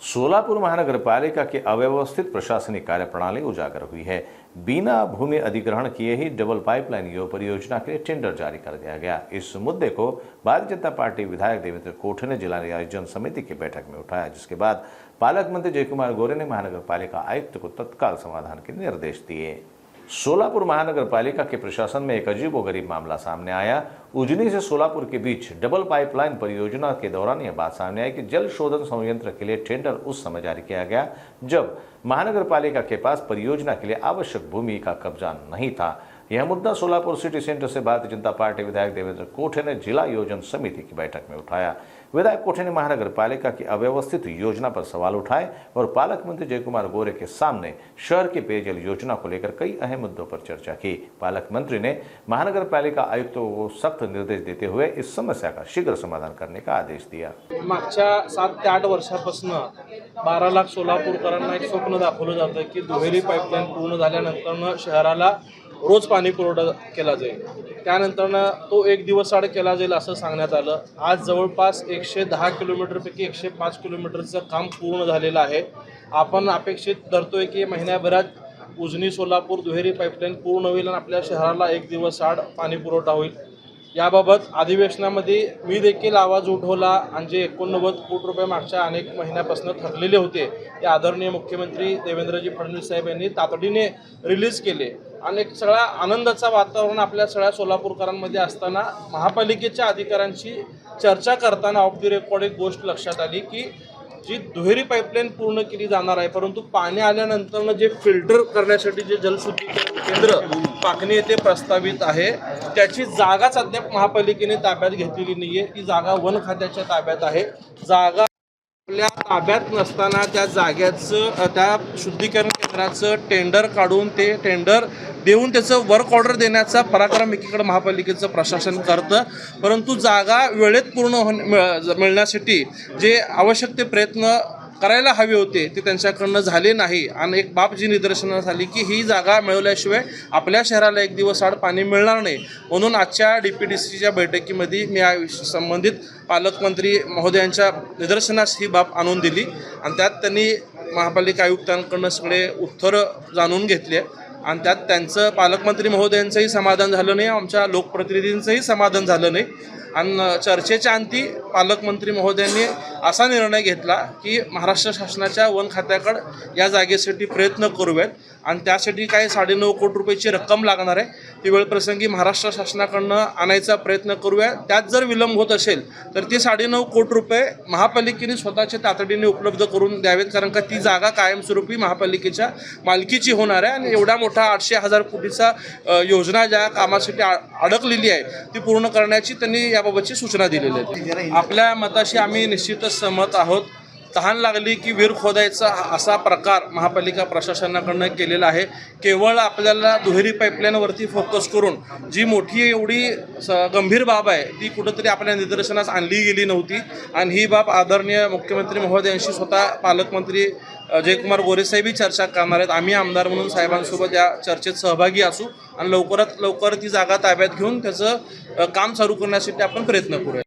सोलापुर महानगरपालिका की अव्यवस्थित प्रशासनिक कार्यप्रणाली उजागर हुई है। बिना भूमि अधिग्रहण किए ही डबल पाइपलाइन परियोजना के लिए टेंडर जारी कर दिया गया। इस मुद्दे को भारतीय जनता पार्टी विधायक देवेंद्र कोठे ने जिला नियोजन समिति की बैठक में उठाया, जिसके बाद पालक मंत्री जयकुमार गोरे ने महानगरपालिका आयुक्त को तत्काल समाधान के निर्देश दिए। सोलापुर महानगरपालिका के प्रशासन में एक अजीबोगरीब मामला सामने आया। उजनी से सोलापुर के बीच डबल पाइपलाइन परियोजना के दौरान यह बात सामने आई कि जल शोधन संयंत्र के लिए टेंडर उस समय जारी किया गया जब महानगरपालिका के पास परियोजना के लिए आवश्यक भूमि का कब्जा नहीं था। यह मुद्दा सोलापुर सिटी सेंटर से भारतीय जनता पार्टी विधायक देवेंद्र कोठे ने जिला योजना समिति की बैठक में उठाया। विधायक कोठे ने महानगरपालिका की अव्यवस्थित योजना पर सवाल उठाए और पालक मंत्री जयकुमार गोरे के सामने शहर की पेयजल योजना को लेकर कई अहम मुद्दों पर चर्चा की। पालक मंत्री ने महानगरपालिका आयुक्तों को सख्त निर्देश देते हुए इस समस्या का शीघ्र समाधान करने का आदेश दिया। मागच्या 7 ते 8 वर्षापासून 12 लाख सोलापूरकरांना एक स्वप्न दाखवलं जातं की दुहेरी पाईपलाईन पूर्ण झाल्यानंतर शहराला रोज पाणी पुरवठा केला जाईल। त्यानंतर तो एक दिवस आड केला जाईल असं सांगण्यात आलं। आज जवळपास 110 किलोमीटरपैकी 105 किलोमीटरचं काम पूर्ण झालेलं आहे। आपण अपेक्षित धरतोय की महिन्याभरात उजनी सोलापूर दुहेरी पाईपलाईन पूर्ण होईल आणि आपल्या शहराला एक दिवस आड पाणी पुरवठा होईल। याबाबत अधिवेशनामध्ये मी देखील आवाज उठवला आणि जे 89 कोटी रुपये मागच्या अनेक महिन्यापासून थकलेले होते ते आदरणीय मुख्यमंत्री देवेंद्रजी फडणवीस साहेब यांनी तातडीने रिलीज केले आणि एक सगळा आनंदाचा वातावरण आपल्या सगळ्या सोलापूरकरांमध्ये असताना महापालिकेच्या अधिकाऱ्यांची चर्चा करताना ऑफ द रेकॉर्ड एक गोष्ट लक्षात आली की जी दुहेरी पाईपलाईन पूर्ण केली जाणार आहे, परंतु पाणी आल्यानंतर जे फिल्टर करण्यासाठी जे जलशुद्धीकरण केंद्र पाकणी येथे प्रस्तावित आहे त्याची जागा अद्याप महापालिकेने ताब्यात घेतलेली नाहीये। ती जागा वन खात्याच्या ताब्यात आहे। जागा आपल्या ताब्यात नसताना त्या जागेचं त्या शुद्धीकरण केंद्राचं टेंडर काढून ते टेंडर देऊन त्याचं वर्क ऑर्डर देण्याचा पराक्रम एकीकडे महापालिकेचं प्रशासन करतं, परंतु जागा वेळेत पूर्ण मिळण्यासाठी जे आवश्यक ते प्रयत्न करायला हवे होते ते त्यांच्याकडनं झाले नाही। आणि एक बाब जी निदर्शनास आली की ही जागा मिळवल्याशिवाय आपल्या शहराला एक दिवस आड पाणी मिळणार नाही। म्हणून आजच्या DPDCच्या बैठकीमध्ये मी या संबंधित पालकमंत्री महोदयांच्या निदर्शनास ही बाब आणून दिली आणि त्यात त्यांनी महापालिका आयुक्तांकडून सगळे उत्तर जाणून घेतले आणि त्यात त्यांचं पालकमंत्री महोदयांचंही समाधान झालं नाही, आमच्या लोकप्रतिनिधींचंही समाधान झालं नाही। आणि चर्चेच्या अंती पालकमंत्री महोदयांनी असा निर्णय घेतला की महाराष्ट्र शासनाच्या वन खात्याकडे या जागेसाठी प्रयत्न करूयात आणि त्यासाठी काही 9.5 कोटी रुपयाची रक्कम लागणार आहे। ती वेळप्रसंगी महाराष्ट्र शासनाकडनं आणायचा प्रयत्न करूया। त्यात जर विलंब होत असेल तर ती 9.5 कोटी रुपये महापालिकेने स्वतःच्या तातडीने उपलब्ध करून द्यावेत, कारण का ती जागा कायमस्वरूपी महापालिकेच्या मालकीची होणार आहे आणि एवढा मोठा 800,000 कोटीचा योजना ज्या कामासाठी अडकलेली आहे ती पूर्ण करण्याची त्यांनी याबाबतची सूचना दिलेली आहे। आपल्या मताशी आम्ही निश्चितच सहमत आहोत। तहान लागली की विहीर खोदायचा असा प्रकार महापालिका प्रशासनाकडून केलेला आहे। केवळ आपल्याला दुहेरी पाईपलाईनवरती फोकस करून जी मोठी एवढी गंभीर बाब आहे ती कुठंतरी आपल्या निदर्शनास आणली गेली नव्हती आणि ही बाब आदरणीय मुख्यमंत्री महोदयांशी स्वतः पालकमंत्री जयकुमार गोरे साहेबही चर्चा करणार आहेत। आम्ही आमदार म्हणून साहेबांसोबत या चर्चेत सहभागी असू आणि लवकरात लवकर ती जागा ताब्यात घेऊन त्याचं काम चालू करण्यासाठी आपण प्रयत्न करूया।